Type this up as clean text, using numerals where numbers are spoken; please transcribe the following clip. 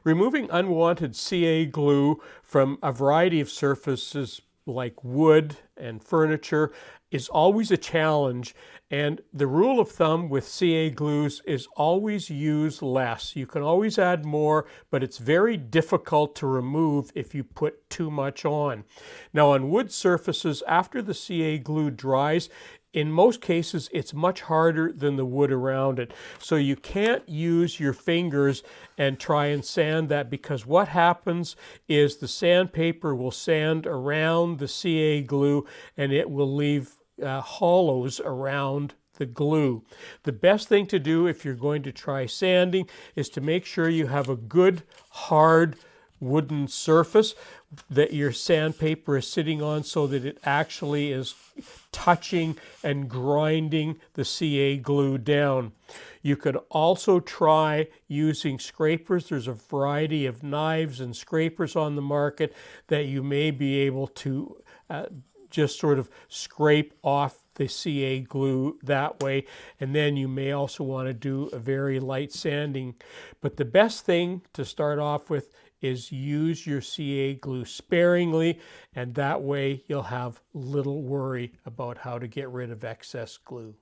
Removing unwanted CA glue from a variety of surfaces like wood and furniture is always a challenge, and the rule of thumb with CA glues is always use less. You can always add more, but it's very difficult to remove if you put too much on. Now on wood surfaces, after the CA glue dries, in most cases, it's much harder than the wood around it. So you can't use your fingers and try and sand that, because what happens is the sandpaper will sand around the CA glue and it will leave hollows around the glue. The best thing to do if you're going to try sanding is to make sure you have a good hard wooden surface that your sandpaper is sitting on, so that it actually is touching and grinding the CA glue down. You could also try using scrapers. There's a variety of knives and scrapers on the market that you may be able to just sort of scrape off the CA glue that way, and then you may also want to do a very light sanding. But the best thing to start off with is use your CA glue sparingly, and that way you'll have little worry about how to get rid of excess glue.